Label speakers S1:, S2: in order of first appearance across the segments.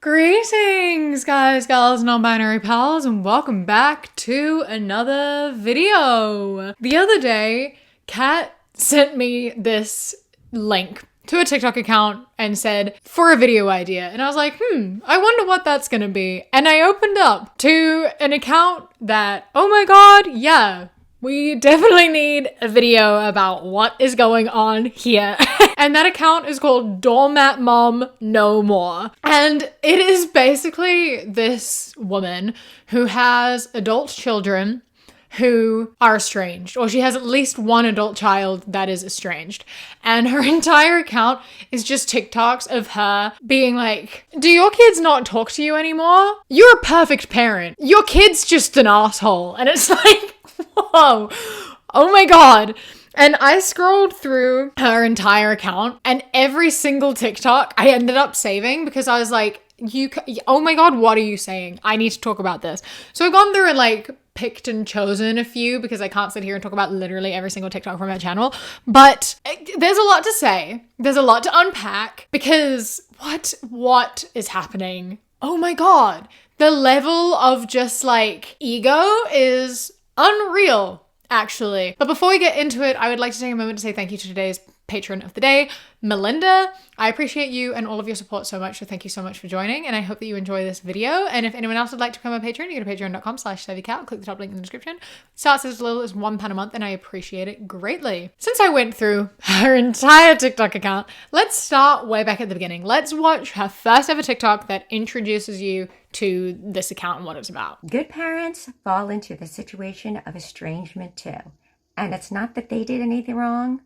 S1: Greetings, guys, gals, non-binary pals, and welcome back to another video. The other day, Kat sent me this link to a TikTok account and said, for a video idea. And I was like, I wonder what that's gonna be. And I opened up to an account that, oh my god, yeah, we definitely need a video about what is going on here. And that account is called Doormat Mom No More. And it is basically this woman who has adult children who are estranged, or she has at least one adult child that is estranged. And her entire account is just TikToks of her being like, do your kids not talk to you anymore? You're a perfect parent. Your kid's just an asshole. And it's like, whoa, oh my god. And I scrolled through her entire account and every single TikTok I ended up saving because I was like, oh my god, what are you saying? I need to talk about this. So I've gone through and like picked and chosen a few because I can't sit here and talk about literally every single TikTok from her channel. But there's a lot to say. There's a lot to unpack because what is happening? Oh my god. The level of just like ego is unreal, actually. But before we get into it, I would like to take a moment to say thank you to today's patron of the day, Melinda. I appreciate you and all of your support so much, so thank you so much for joining, and I hope that you enjoy this video. And if anyone else would like to become a patron, you go to patreon.com/SavvyCat, click the top link in the description. Starts as little as £1 a month, and I appreciate it greatly. Since I went through her entire TikTok account, let's start way back at the beginning. Let's watch her first ever TikTok that introduces you to this account and what it's about.
S2: Good parents fall into the situation of estrangement too. And it's not that they did anything wrong.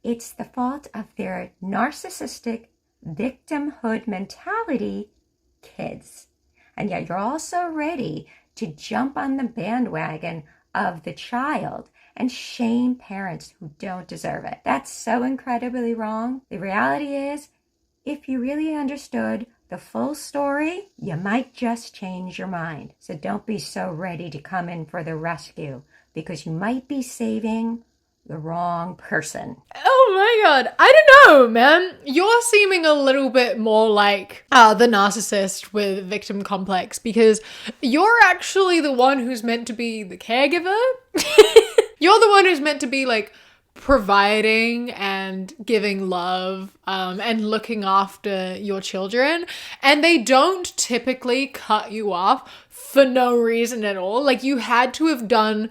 S2: It's the fault of their narcissistic victimhood mentality kids. And yet you're also ready to jump on the bandwagon of the child and shame parents who don't deserve it. That's so incredibly wrong. The reality is, if you really understood the full story, you might just change your mind. So don't be so ready to come in for the rescue because you might be saving the wrong person.
S1: Oh my god. I don't know, man. You're seeming a little bit more like the narcissist with victim complex because you're actually the one who's meant to be the caregiver. You're the one who's meant to be like providing and giving love and looking after your children, and they don't typically cut you off for no reason at all. Like, you had to have done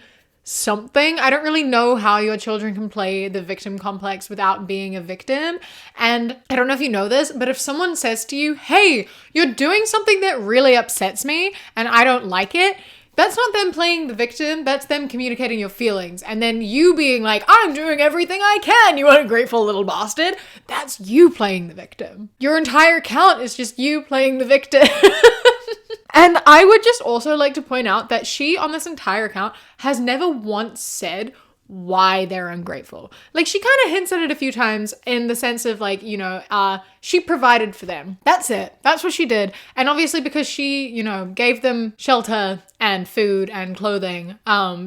S1: something. I don't really know how your children can play the victim complex without being a victim. And I don't know if you know this, but if someone says to you, hey, you're doing something that really upsets me and I don't like it, that's not them playing the victim, that's them communicating your feelings. And then you being like, I'm doing everything I can, you ungrateful little bastard. That's you playing the victim. Your entire account is just you playing the victim. And I would just also like to point out that she, on this entire account, has never once said why they're ungrateful. Like, she kind of hints at it a few times in the sense of like, you know, she provided for them. That's it. That's what she did. And obviously because she, you know, gave them shelter and food and clothing,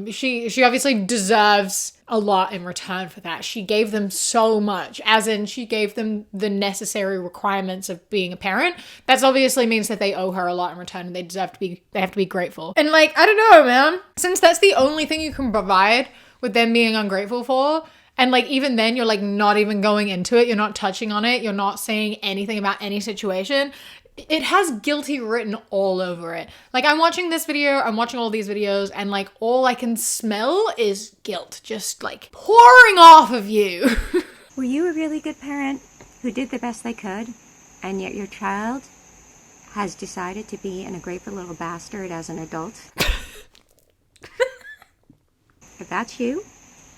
S1: she obviously deserves a lot in return for that. She gave them so much, as in she gave them the necessary requirements of being a parent. That obviously means that they owe her a lot in return and they have to be grateful. And like, I don't know, man, since that's the only thing you can provide with them being ungrateful for, and like even then you're like not even going into it, you're not touching on it, you're not saying anything about any situation, it has guilty written all over it. Like, I'm watching this video, I'm watching all these videos, and like all I can smell is guilt just like pouring off of you.
S2: Were you a really good parent who did the best they could, and yet your child has decided to be an ungrateful little bastard as an adult? If that's you,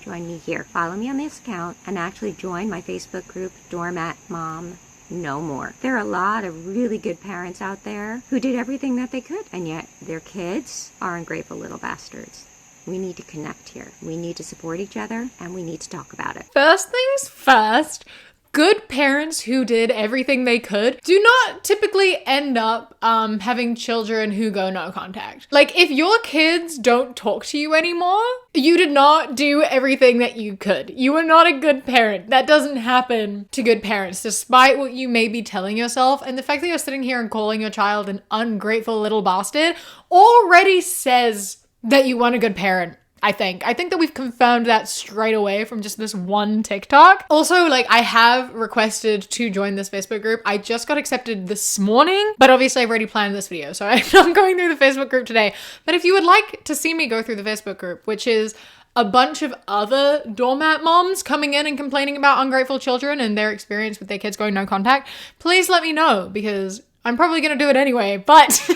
S2: join me here. Follow me on this account and actually join my Facebook group, Doormat Mom No More. There are a lot of really good parents out there who did everything that they could, and yet their kids are ungrateful little bastards. We need to connect here. We need to support each other, and we need to talk about it.
S1: First things first, good parents who did everything they could do not typically end up having children who go no contact. Like, if your kids don't talk to you anymore, you did not do everything that you could. You are not a good parent. That doesn't happen to good parents, despite what you may be telling yourself. And the fact that you're sitting here and calling your child an ungrateful little bastard already says that you weren't a good parent. I think that we've confirmed that straight away from just this one TikTok. Also, like, I have requested to join this Facebook group. I just got accepted this morning, but obviously I've already planned this video, so I'm not going through the Facebook group today. But if you would like to see me go through the Facebook group, which is a bunch of other doormat moms coming in and complaining about ungrateful children and their experience with their kids going no contact, please let me know, because I'm probably going to do it anyway, but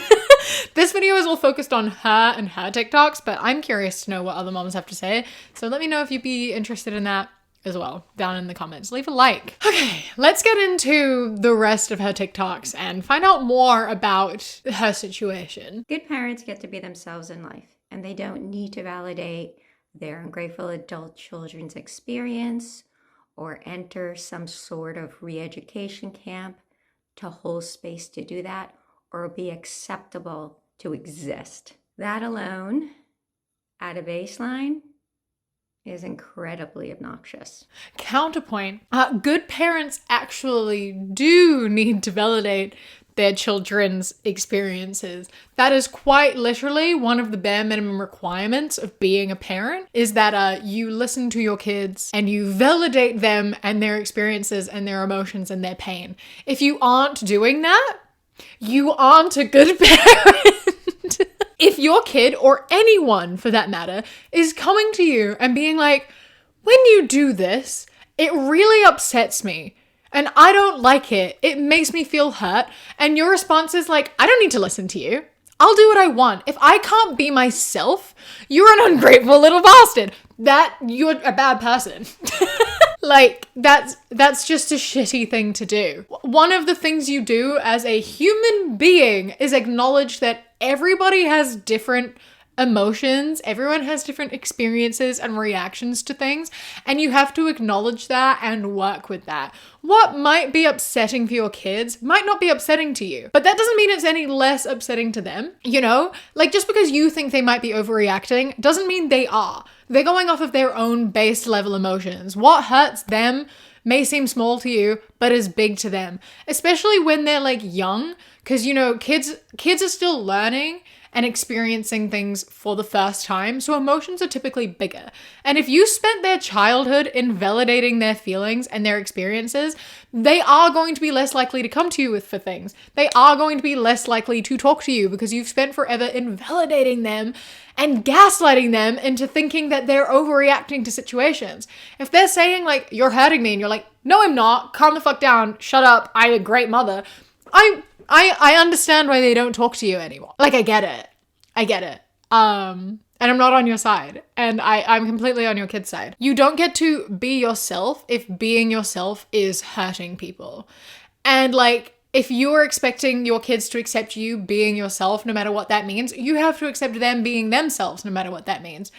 S1: this video is all focused on her and her TikToks, but I'm curious to know what other moms have to say. So let me know if you'd be interested in that as well down in the comments. Leave a like. Okay, let's get into the rest of her TikToks and find out more about her situation.
S2: Good parents get to be themselves in life, and they don't need to validate their ungrateful adult children's experience or enter some sort of re-education camp to hold space to do that, or be acceptable to exist. That alone, at a baseline, is incredibly obnoxious.
S1: Counterpoint, good parents actually do need to validate their children's experiences. That is quite literally one of the bare minimum requirements of being a parent, is that you listen to your kids and you validate them and their experiences and their emotions and their pain. If you aren't doing that, you aren't a good parent. If your kid, or anyone for that matter, is coming to you and being like, when you do this, it really upsets me, and I don't like it. It makes me feel hurt. And your response is like, I don't need to listen to you. I'll do what I want. If I can't be myself, you're an ungrateful little bastard. That you're a bad person. Like, that's just a shitty thing to do. One of the things you do as a human being is acknowledge that everybody has different emotions, everyone has different experiences and reactions to things, and you have to acknowledge that and work with that. What might be upsetting for your kids might not be upsetting to you, but that doesn't mean it's any less upsetting to them, you know? Like, just because you think they might be overreacting doesn't mean they are. They're going off of their own base level emotions. What hurts them may seem small to you, but is big to them, especially when they're like young, because, you know, kids are still learning and experiencing things for the first time, so emotions are typically bigger. And if you spent their childhood invalidating their feelings and their experiences, they are going to be less likely to come to you for things. They are going to be less likely to talk to you because you've spent forever invalidating them and gaslighting them into thinking that they're overreacting to situations. If they're saying like, you're hurting me, and you're like, no, I'm not, calm the fuck down, shut up, I'm a great mother, I understand why they don't talk to you anymore. Like, I get it. And I'm not on your side. And I'm completely on your kid's side. You don't get to be yourself if being yourself is hurting people. And like, if you're expecting your kids to accept you being yourself, no matter what that means, you have to accept them being themselves, no matter what that means.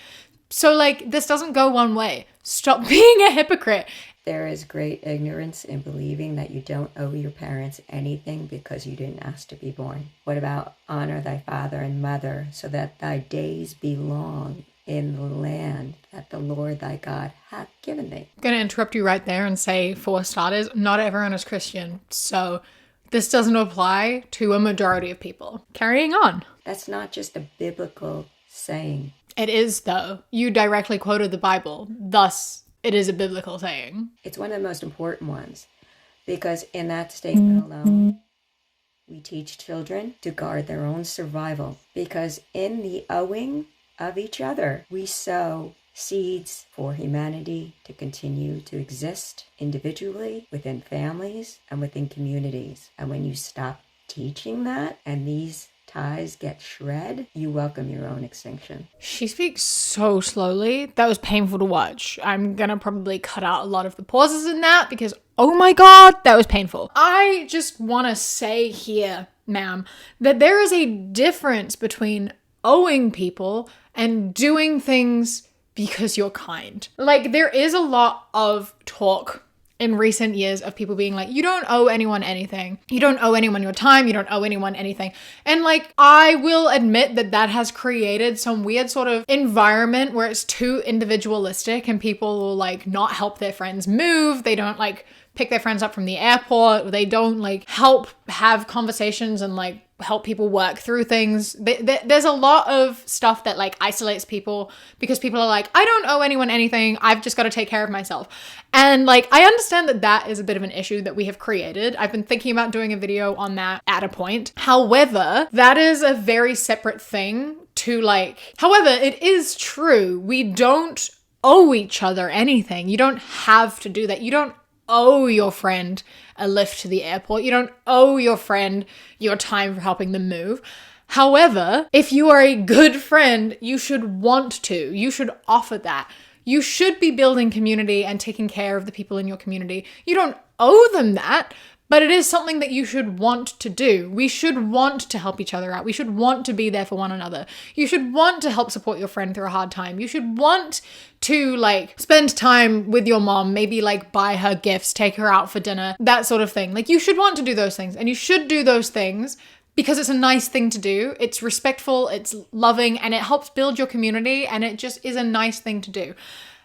S1: So like, this doesn't go one way. Stop being a hypocrite.
S2: There is great ignorance in believing that you don't owe your parents anything because you didn't ask to be born. What about honor thy father and mother, so that thy days be long in the land that the Lord thy God hath given thee?
S1: I'm going to interrupt you right there and say, for starters, not everyone is Christian. So this doesn't apply to a majority of people. Carrying on.
S2: That's not just a biblical saying.
S1: It is, though. You directly quoted the Bible. Thus, it is a biblical saying.
S2: It's one of the most important ones, because in that statement alone, we teach children to guard their own survival, because in the owing of each other, we sow seeds for humanity to continue to exist individually, within families, and within communities. And when you stop teaching that, and these ties get shred, you welcome your own extinction.
S1: She speaks so slowly. That was painful to watch. I'm gonna probably cut out a lot of the pauses in that because, oh my God, that was painful. I just want to say here, ma'am, that there is a difference between owing people and doing things because you're kind. Like, there is a lot of talk in recent years of people being like, you don't owe anyone anything. You don't owe anyone your time. You don't owe anyone anything. And like, I will admit that that has created some weird sort of environment where it's too individualistic and people will like not help their friends move. They don't like pick their friends up from the airport. They don't like help have conversations and like help people work through things. There's a lot of stuff that like isolates people because people are like, I don't owe anyone anything. I've just got to take care of myself. And like, I understand that that is a bit of an issue that we have created. I've been thinking about doing a video on that at a point. However, that is a very separate thing to like, however, it is true. We don't owe each other anything. You don't have to do that. You don't owe your friend a lift to the airport. You don't owe your friend your time for helping them move. However, if you are a good friend, you should want to. You should offer that. You should be building community and taking care of the people in your community. You don't owe them that, but it is something that you should want to do. We should want to help each other out. We should want to be there for one another. You should want to help support your friend through a hard time. You should want to like spend time with your mom, maybe like buy her gifts, take her out for dinner, that sort of thing. Like you should want to do those things, and you should do those things because it's a nice thing to do. It's respectful, it's loving, and it helps build your community, and it just is a nice thing to do.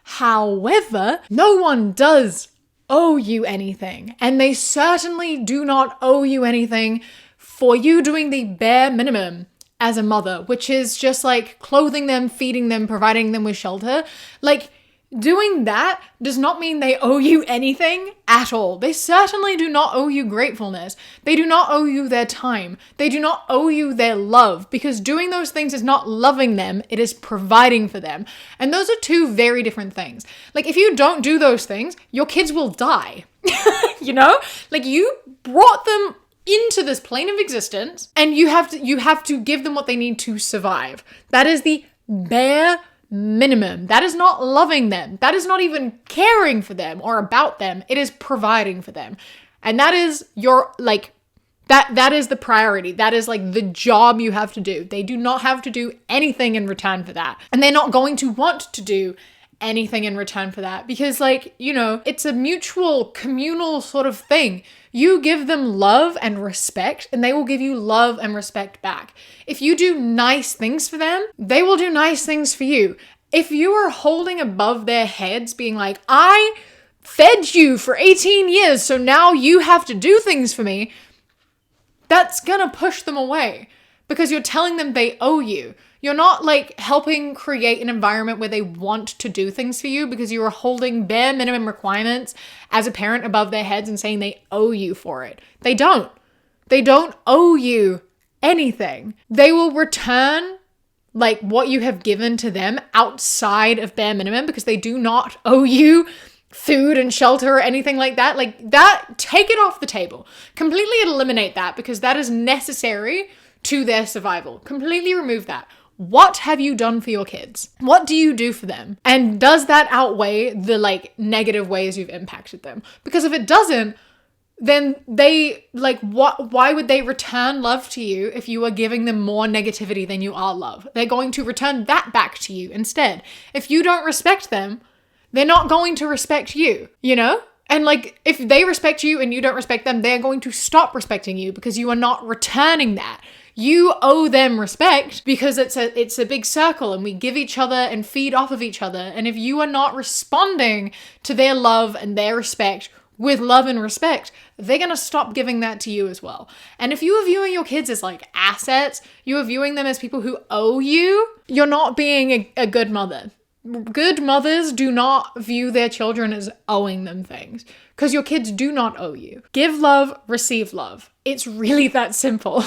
S1: However, no one does owe you anything, and they certainly do not owe you anything for you doing the bare minimum as a mother, which is just like clothing them, feeding them, providing them with shelter. Like, doing that does not mean they owe you anything at all. They certainly do not owe you gratefulness. They do not owe you their time. They do not owe you their love, because doing those things is not loving them, it is providing for them. And those are two very different things. Like, if you don't do those things, your kids will die. You know? Like, you brought them into this plane of existence, and you have to give them what they need to survive. That is the bare minimum. That is not loving them. That is not even caring for them or about them. It is providing for them. And that is your, like, that is the priority. That is like the job you have to do. They do not have to do anything in return for that. And they're not going to want to do anything in return for that, because like, you know, it's a mutual communal sort of thing. You give them love and respect, and they will give you love and respect back. If you do nice things for them, they will do nice things for you. If you are holding above their heads being like, I fed you for 18 years, so now you have to do things for me, that's gonna push them away, because you're telling them they owe you. You're not like helping create an environment where they want to do things for you, because you are holding bare minimum requirements as a parent above their heads and saying they owe you for it. They don't. They don't owe you anything. They will return like what you have given to them outside of bare minimum, because they do not owe you food and shelter or anything like that. Like that, take it off the table. Completely eliminate that, because that is necessary to their survival. Completely remove that. What have you done for your kids? What do you do for them? And does that outweigh the like negative ways you've impacted them? Because if it doesn't, then they like, why would they return love to you if you are giving them more negativity than you are love? They're going to return that back to you instead. If you don't respect them, they're not going to respect you, you know? And like, if they respect you and you don't respect them, they're going to stop respecting you because you are not returning that. You owe them respect because it's a big circle, and we give each other and feed off of each other. And if you are not responding to their love and their respect with love and respect, they're going to stop giving that to you as well. And if you are viewing your kids as like assets, you are viewing them as people who owe you, you're not being a good mother. Good mothers do not view their children as owing them things, because your kids do not owe you. Give love, receive love. It's really that simple.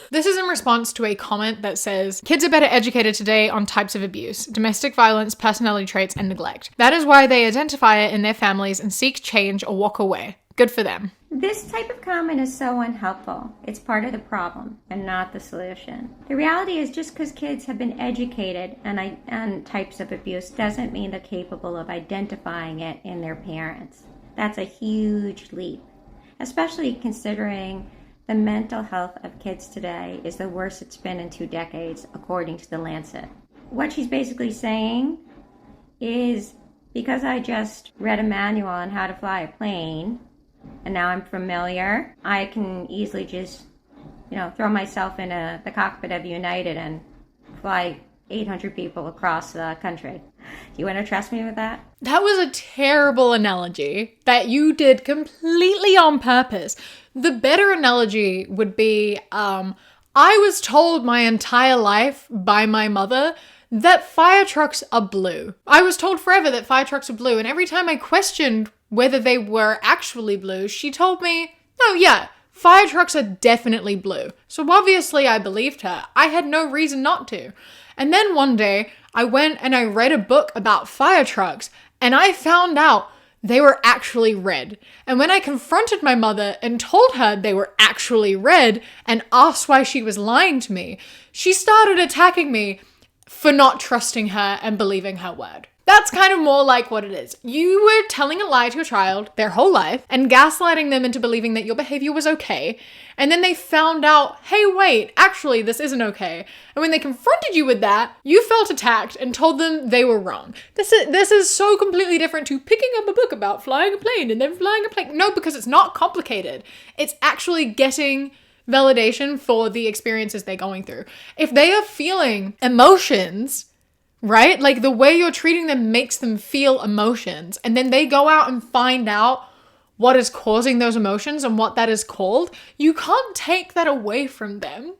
S1: This is in response to a comment that says, kids are better educated today on types of abuse, domestic violence, personality traits, and neglect. That is why they identify it in their families and seek change or walk away. Good for them.
S2: This type of comment is so unhelpful. It's part of the problem and not the solution. The reality is, just because kids have been educated on types of abuse doesn't mean they're capable of identifying it in their parents. That's a huge leap, especially considering the mental health of kids today is the worst it's been in 2 decades, according to The Lancet. What she's basically saying is Because I just read a manual on how to fly a plane and now I'm familiar, I can easily just, throw myself in the cockpit of United and fly 800 people across the country. Do you want to trust me with that?
S1: That was a terrible analogy that you did completely on purpose. The better analogy would be, I was told my entire life by my mother that fire trucks are blue. I was told forever that fire trucks are blue, and every time I questioned whether they were actually blue, she told me, no, yeah, fire trucks are definitely blue. So obviously I believed her. I had no reason not to. And then one day I went and I read a book about fire trucks and I found out they were actually red. And when I confronted my mother and told her they were actually red and asked why she was lying to me, she started attacking me for not trusting her and believing her word. That's kind of more like what it is. You were telling a lie to a child their whole life and gaslighting them into believing that your behavior was okay. And then they found out, hey, wait, actually, this isn't okay. And when they confronted you with that, you felt attacked and told them they were wrong. This is so completely different to picking up a book about flying a plane and then flying a plane. No, because it's not complicated. It's actually getting validation for the experiences they're going through. If they are feeling emotions, right? Like the way you're treating them makes them feel emotions. And then they go out and find out what is causing those emotions and what that is called. You can't take that away from them.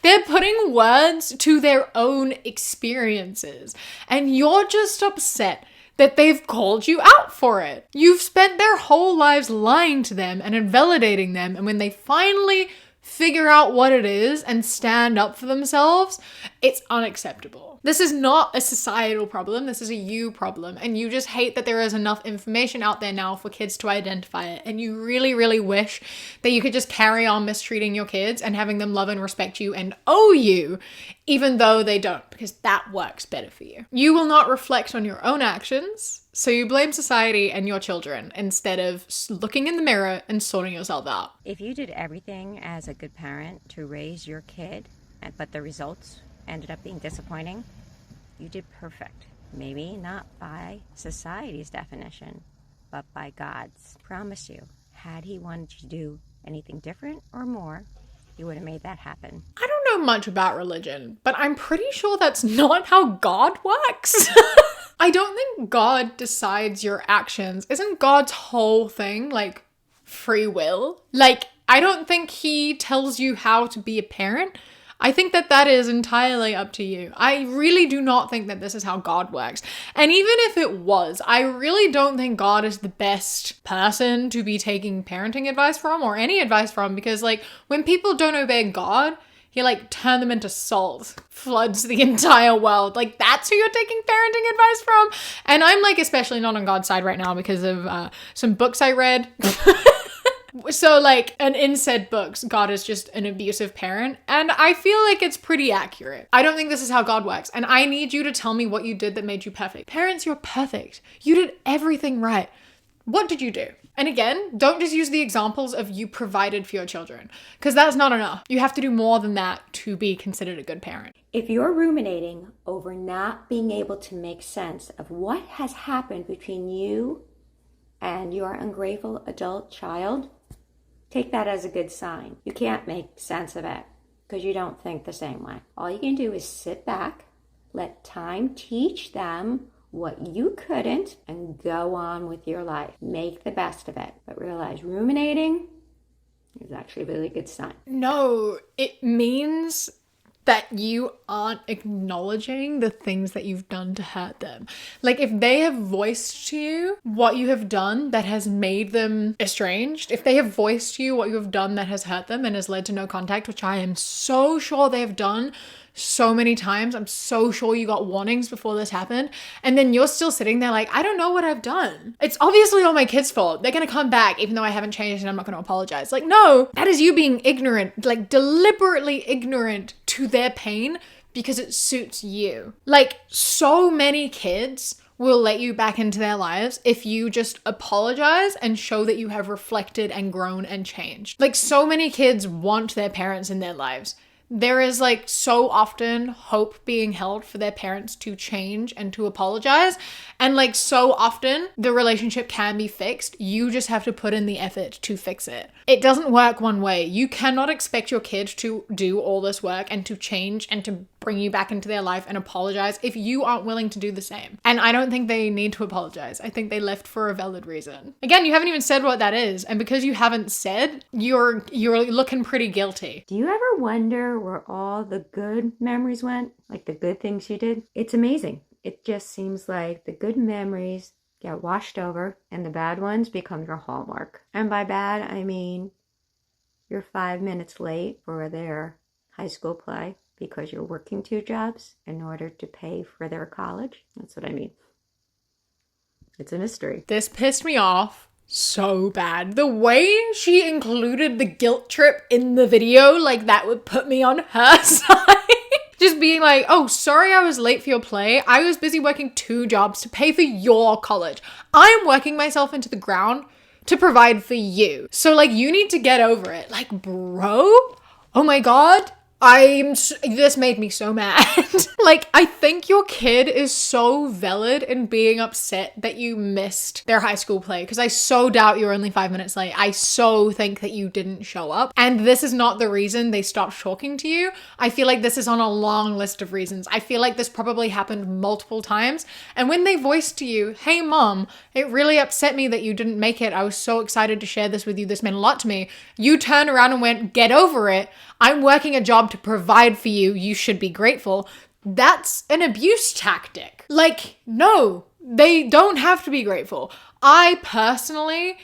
S1: They're putting words to their own experiences. And you're just upset that they've called you out for it. You've spent their whole lives lying to them and invalidating them. And when they finally figure out what it is and stand up for themselves, it's unacceptable. This is not a societal problem. This is a you problem. And you just hate that there is enough information out there now for kids to identify it. And you really, really wish that you could just carry on mistreating your kids and having them love and respect you and owe you, even though they don't, because that works better for you. You will not reflect on your own actions, so you blame society and your children instead of looking in the mirror and sorting yourself out.
S2: If you did everything as a good parent to raise your kid, but the results ended up being disappointing, you did perfect. Maybe not by society's definition, but by God's. Promise you, had he wanted you to do anything different or more, he would have made that happen.
S1: I don't know much about religion, but I'm pretty sure that's not how God works. I don't think God decides your actions. Isn't God's whole thing like free will? Like, I don't think he tells you how to be a parent. I think that is entirely up to you. I really do not think that this is how God works. And even if it was, I really don't think God is the best person to be taking parenting advice from or any advice from, because like when people don't obey God, he like turned them into salt, floods the entire world. Like that's who you're taking parenting advice from. And I'm like especially not on God's side right now because of some books I read. So like in said books, God is just an abusive parent. And I feel like it's pretty accurate. I don't think this is how God works. And I need you to tell me what you did that made you perfect. Parents, you're perfect. You did everything right. What did you do? And again, don't just use the examples of you provided for your children, because that's not enough. You have to do more than that to be considered a good parent.
S2: If you're ruminating over not being able to make sense of what has happened between you and your ungrateful adult child, take that as a good sign. You can't make sense of it because you don't think the same way. All you can do is sit back, let time teach them what you couldn't, and go on with your life. Make the best of it. But realize ruminating is actually a really good sign.
S1: No, it means that you aren't acknowledging the things that you've done to hurt them. Like if they have voiced to you what you have done that has made them estranged, if they have voiced to you what you have done that has hurt them and has led to no contact, which I am so sure they have done so many times. I'm so sure you got warnings before this happened. And then you're still sitting there like, I don't know what I've done. It's obviously all my kids' fault. They're going to come back even though I haven't changed and I'm not going to apologize. Like, no, that is you being ignorant, like deliberately ignorant to their pain because it suits you. Like so many kids will let you back into their lives if you just apologize and show that you have reflected and grown and changed. Like so many kids want their parents in their lives. there is like so often hope being held for their parents to change and to apologize. And like so often the relationship can be fixed. You just have to put in the effort to fix it. It doesn't work one way. You cannot expect your kid to do all this work and to change and to bring you back into their life and apologize if you aren't willing to do the same. And I don't think they need to apologize. I think they left for a valid reason. Again, you haven't even said what that is. And because you haven't said, you're looking pretty guilty.
S2: Do you ever wonder where all the good memories went? Like the good things you did? It's amazing. It just seems like the good memories get washed over and the bad ones become your hallmark. And by bad, I mean you're 5 minutes late for their high school play because you're working 2 jobs in order to pay for their college. That's what I mean. It's a mystery.
S1: This pissed me off so bad. The way she included the guilt trip in the video, like that would put me on her side. Just being like, oh, sorry I was late for your play. I was busy working 2 jobs to pay for your college. I'm working myself into the ground to provide for you. So like, you need to get over it. Like, bro, oh my God. This made me so mad. Like, I think your kid is so valid in being upset that you missed their high school play, because I so doubt you're only 5 minutes late. I so think that you didn't show up. And this is not the reason they stopped talking to you. I feel like this is on a long list of reasons. I feel like this probably happened multiple times. And when they voiced to you, hey mom, it really upset me that you didn't make it. I was so excited to share this with you. This meant a lot to me. You turned around and went, get over it. I'm working a job to provide for you. You should be grateful. That's an abuse tactic. Like, no, they don't have to be grateful. I personally,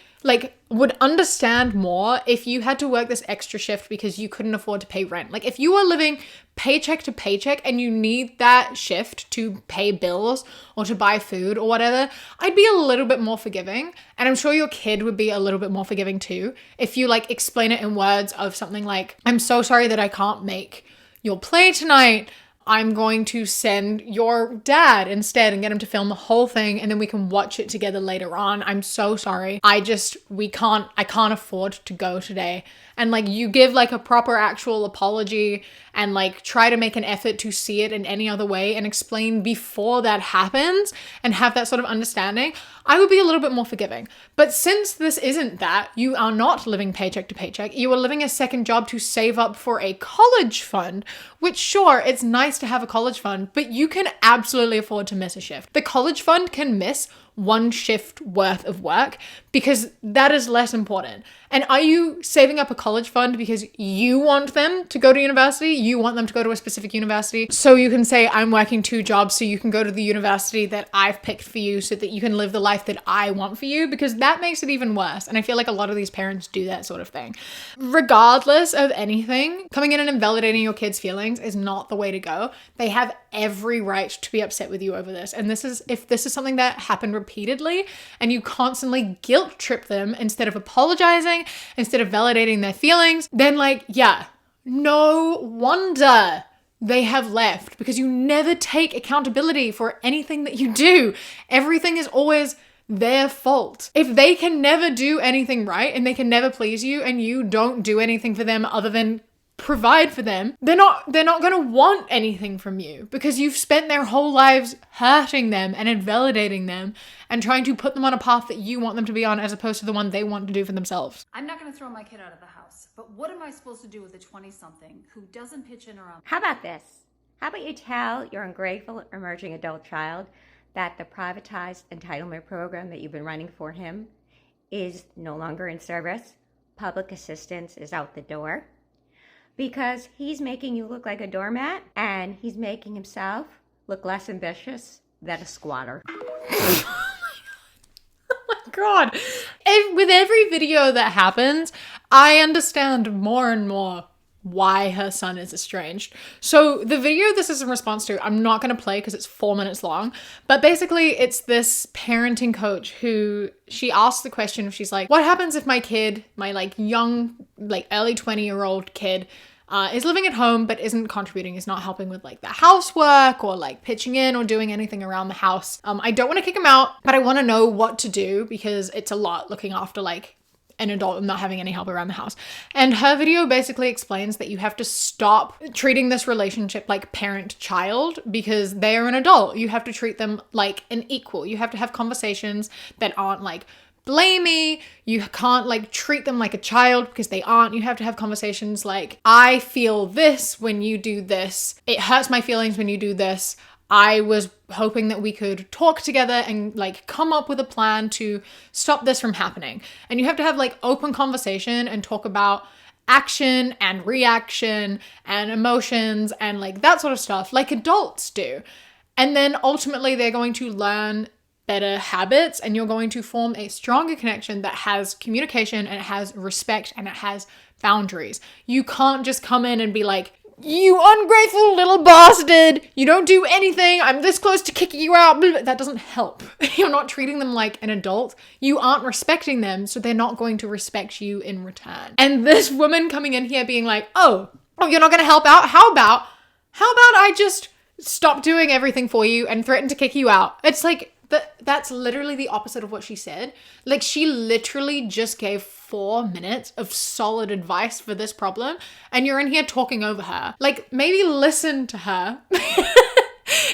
S1: would understand more if you had to work this extra shift because you couldn't afford to pay rent. Like, if you were living paycheck to paycheck and you need that shift to pay bills or to buy food or whatever, I'd be a little bit more forgiving. And I'm sure your kid would be a little bit more forgiving too. If you explain it in words of something like, I'm so sorry that I can't make your play tonight. I'm going to send your dad instead and get him to film the whole thing, and then we can watch it together later on. I'm so sorry. I can't afford to go today. And you give a proper actual apology and try to make an effort to see it in any other way and explain before that happens and have that sort of understanding, I would be a little bit more forgiving. But since this isn't that, you are not living paycheck to paycheck. You are living a second job to save up for a college fund, which sure, it's nice to have a college fund, but you can absolutely afford to miss a shift. The college fund can miss 1 shift worth of work because that is less important. And are you saving up a college fund because you want them to go to university? You want them to go to a specific university so you can say, I'm working 2 jobs so you can go to the university that I've picked for you so that you can live the life that I want for you? Because that makes it even worse. And I feel like a lot of these parents do that sort of thing. Regardless of anything, coming in and invalidating your kids' feelings is not the way to go. They have every right to be upset with you over this. And if this is something that happened repeatedly and you constantly guilt trip them instead of apologizing, instead of validating their feelings, then no wonder they have left, because you never take accountability for anything that you do. Everything is always their fault. If they can never do anything right and they can never please you and you don't do anything for them other than provide for them, they're not going to want anything from you because you've spent their whole lives hurting them and invalidating them and trying to put them on a path that you want them to be on as opposed to the one they want to do for themselves.
S3: I'm not going to throw my kid out of the house, but what am I supposed to do with a 20-something who doesn't pitch in around?
S2: How about this? How about you tell your ungrateful emerging adult child that the privatized entitlement program that you've been running for him is no longer in service? Public assistance is out the door. Because he's making you look like a doormat and he's making himself look less ambitious than a squatter.
S1: Oh my God. With every video that happens, I understand more and more why her son is estranged. So the video this is in response to, I'm not going to play because it's 4 minutes long, but basically it's this parenting coach who she asks the question, she's like, what happens if my kid, my young, early 20-year-old kid, is living at home but isn't contributing, is not helping with the housework or pitching in or doing anything around the house. I don't want to kick him out, but I want to know what to do because it's a lot looking after an adult and not having any help around the house. And her video basically explains that you have to stop treating this relationship like parent-child because they are an adult. You have to treat them like an equal. You have to have conversations that aren't like blamey. You can't like treat them like a child because they aren't. You have to have conversations like, I feel this when you do this. It hurts my feelings when you do this. I was hoping that we could talk together and like come up with a plan to stop this from happening. And you have to have like open conversation and talk about action and reaction and emotions and like that sort of stuff like adults do. And then ultimately they're going to learn better habits and you're going to form a stronger connection that has communication and it has respect and it has boundaries. You can't just come in and be like, you ungrateful little bastard, you don't do anything, I'm this close to kicking you out. That doesn't help. You're not treating them like an adult. You aren't respecting them, so they're not going to respect you in return. And this woman coming in here being like, oh, you're not going to help out? How about I just stop doing everything for you and threaten to kick you out? It's like, that's literally the opposite of what she said. Like, she literally just gave 4 minutes of solid advice for this problem, and you're in here talking over her. Like, maybe listen to her.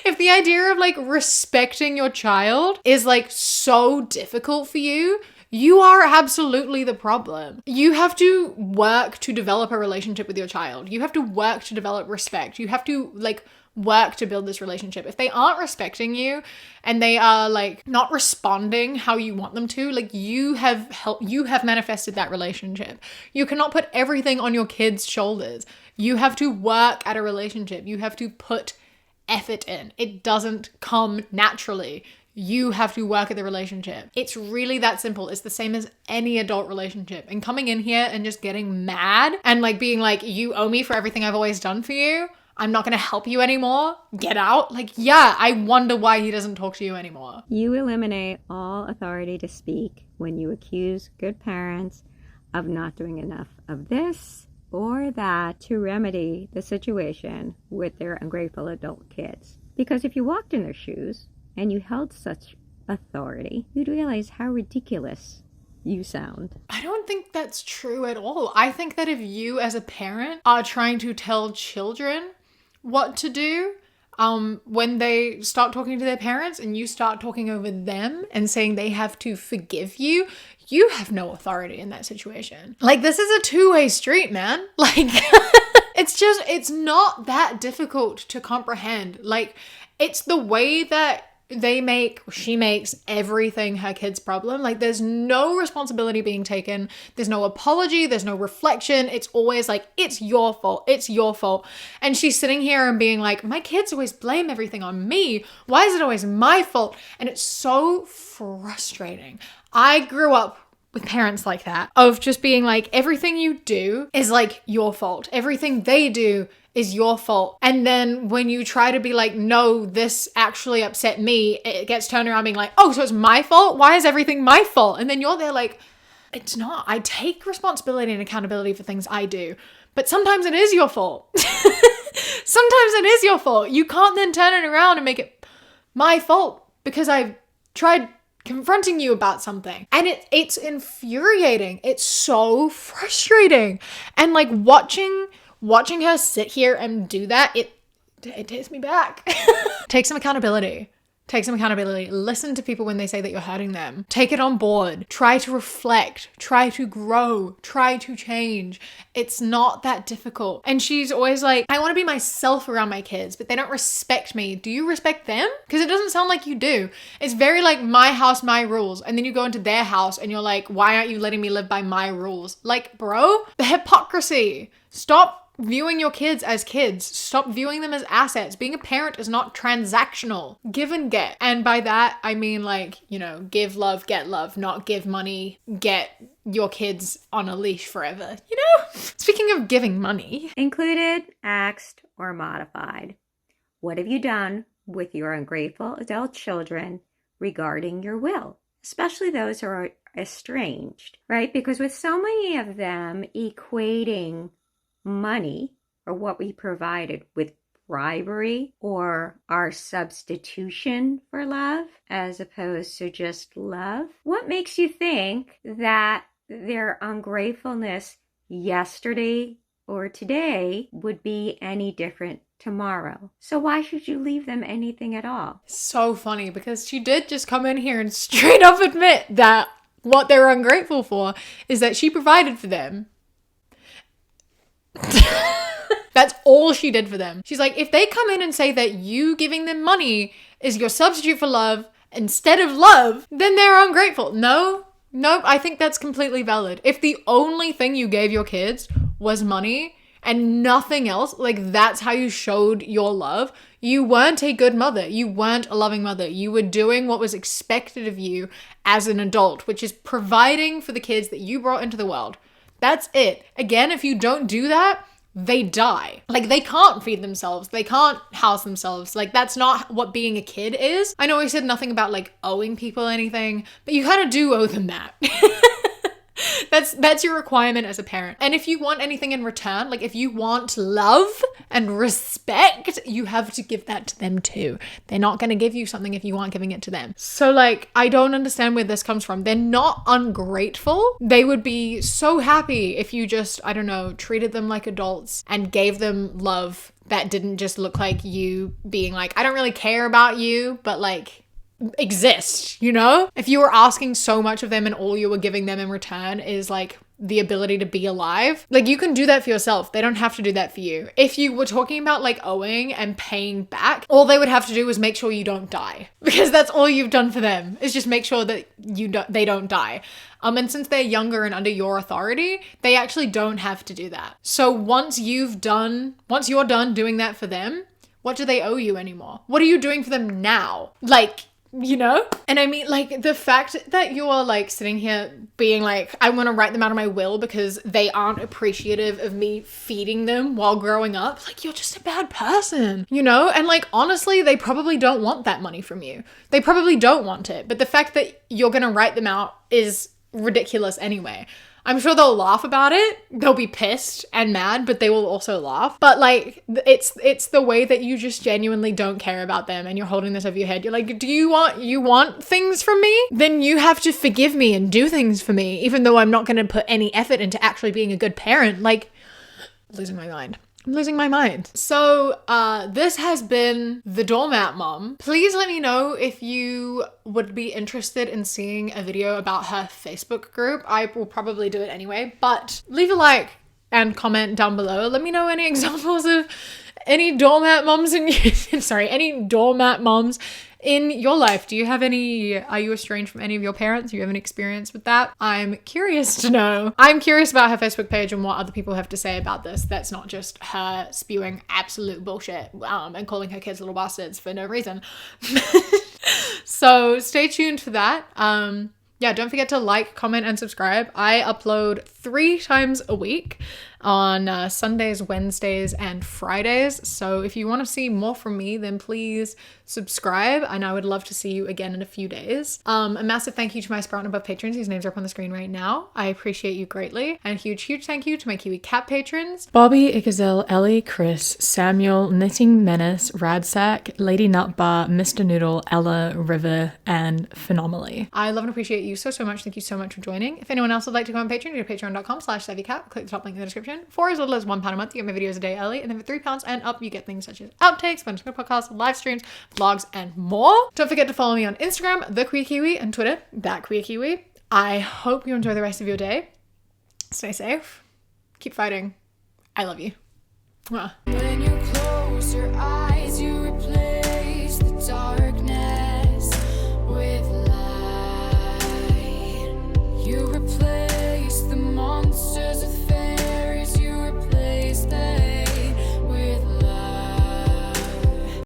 S1: If the idea of like respecting your child is like so difficult for you, you are absolutely the problem. You have to work to develop a relationship with your child. You have to work to develop respect. You have to like work to build this relationship. If they aren't respecting you and they are like not responding how you want them to, like you have manifested that relationship. You cannot put everything on your kids' shoulders. You have to work at a relationship. You have to put effort in. It doesn't come naturally. You have to work at the relationship. It's really that simple. It's the same as any adult relationship. And coming in here and just getting mad and like being like, you owe me for everything I've always done for you, I'm not going to help you anymore, get out. Like, yeah, I wonder why he doesn't talk to you anymore.
S2: You eliminate all authority to speak when you accuse good parents of not doing enough of this or that to remedy the situation with their ungrateful adult kids. Because if you walked in their shoes and you held such authority, you'd realize how ridiculous you sound.
S1: I don't think that's true at all. I think that if you as a parent are trying to tell children what to do, when they start talking to their parents and you start talking over them and saying they have to forgive you, you have no authority in that situation. Like, this is a two-way street, man. Like, it's not that difficult to comprehend. Like, it's the way that she makes everything her kid's problem. Like, there's no responsibility being taken. There's no apology. There's no reflection. It's always like, it's your fault. It's your fault. And she's sitting here and being like, my kids always blame everything on me. Why is it always my fault? And it's so frustrating. I grew up with parents like that, of just being like, everything you do is like your fault. Everything they do is your fault. And then when you try to be like, no, this actually upset me, it gets turned around being like, oh, so it's my fault? Why is everything my fault? And then you're there like, it's not. I take responsibility and accountability for things I do, but sometimes it is your fault. Sometimes it is your fault. You can't then turn it around and make it my fault because I tried confronting you about something. And it's infuriating. It's so frustrating. And like watching her sit here and do that, it takes me back. Take some accountability. Take some accountability. Listen to people when they say that you're hurting them. Take it on board. Try to reflect. Try to grow. Try to change. It's not that difficult. And she's always like, I want to be myself around my kids, but they don't respect me. Do you respect them? Because it doesn't sound like you do. It's very like my house, my rules. And then you go into their house and you're like, why aren't you letting me live by my rules? Like, bro, the hypocrisy. Stop viewing your kids as kids. Stop viewing them as assets. Being a parent is not transactional. Give and get. And by that, I mean like, give love, get love, not give money, get your kids on a leash forever. Speaking of giving money.
S2: Included, axed, or modified. What have you done with your ungrateful adult children regarding your will? Especially those who are estranged, right? Because with so many of them equating money or what we provided with bribery or our substitution for love as opposed to just love, what makes you think that their ungratefulness yesterday or today would be any different tomorrow. So why should you leave them anything at all?
S1: So funny, because she did just come in here and straight up admit that what they're ungrateful for is that she provided for them. That's all she did for them. She's like, if they come in and say that you giving them money is your substitute for love instead of love, then they're ungrateful. No, I think that's completely valid. If the only thing you gave your kids was money and nothing else, like that's how you showed your love, you weren't a good mother. You weren't a loving mother. You were doing what was expected of you as an adult, which is providing for the kids that you brought into the world. That's it. Again, if you don't do that, they die. Like, they can't feed themselves. They can't house themselves. Like, that's not what being a kid is. I know I said nothing about like owing people anything, but you kind of do owe them that. That's your requirement as a parent. And if you want anything in return, like if you want love and respect, you have to give that to them too. They're not going to give you something if you aren't giving it to them. So like, I don't understand where this comes from. They're not ungrateful. They would be so happy if you just, I don't know, treated them like adults and gave them love that didn't just look like you being like, I don't really care about you, but like, exist, you know? If you were asking so much of them and all you were giving them in return is like the ability to be alive, like you can do that for yourself. They don't have to do that for you. If you were talking about like owing and paying back, all they would have to do is make sure you don't die, because that's all you've done for them, is just make sure that they don't die. And since they're younger and under your authority, they actually don't have to do that. So once you're done doing that for them, what do they owe you anymore? What are you doing for them now? Like, you know? And I mean, like, the fact that you're like sitting here being like, I want to write them out of my will because they aren't appreciative of me feeding them while growing up, like, you're just a bad person, you know? And like, honestly, they probably don't want that money from you. They probably don't want it. But the fact that you're going to write them out is ridiculous anyway. I'm sure they'll laugh about it. They'll be pissed and mad, but they will also laugh. But like, it's the way that you just genuinely don't care about them and you're holding this over your head. You're like, you want things from me? Then you have to forgive me and do things for me, even though I'm not going to put any effort into actually being a good parent. Like, I'm losing my mind. So this has been the Doormat Mom. Please let me know if you would be interested in seeing a video about her Facebook group. I will probably do it anyway, but leave a like and comment down below. Let me know any examples of any doormat moms any doormat moms in your life. Do you have are you estranged from any of your parents? Do you have any experience with that? I'm curious to know. I'm curious about her Facebook page and what other people have to say about this. That's not just her spewing absolute bullshit and calling her kids little bastards for no reason. So stay tuned for that. Yeah, don't forget to like, comment, and subscribe. I upload 3 times a week on Sundays, Wednesdays, and Fridays. So if you want to see more from me, then please subscribe, and I would love to see you again in a few days. A massive thank you to my Sprout and Above patrons, whose names are up on the screen right now. I appreciate you greatly. And huge thank you to my Kiwi Cat patrons: Bobby, Ikazel, Ellie, Chris, Samuel, Knitting Menace, Radsack, Lady Nutbar, Mr. Noodle, Ella, River, and Phenomenally. I love and appreciate you so much. Thank you so much for joining. If anyone else would like to go on Patreon, go to patreon.com/SavvyCat. Click the top link in the description. For as little as £1 a month, you get my videos a day early, and then for £3 and up, you get things such as outtakes, bonus podcasts, live streams, vlogs, and more. Don't forget to follow me on Instagram, The Queer Kiwi, and Twitter, That Queer Kiwi. I hope you enjoy the rest of your day. Stay safe. Keep fighting. I love you. Mwah. When you close your eyes, you replace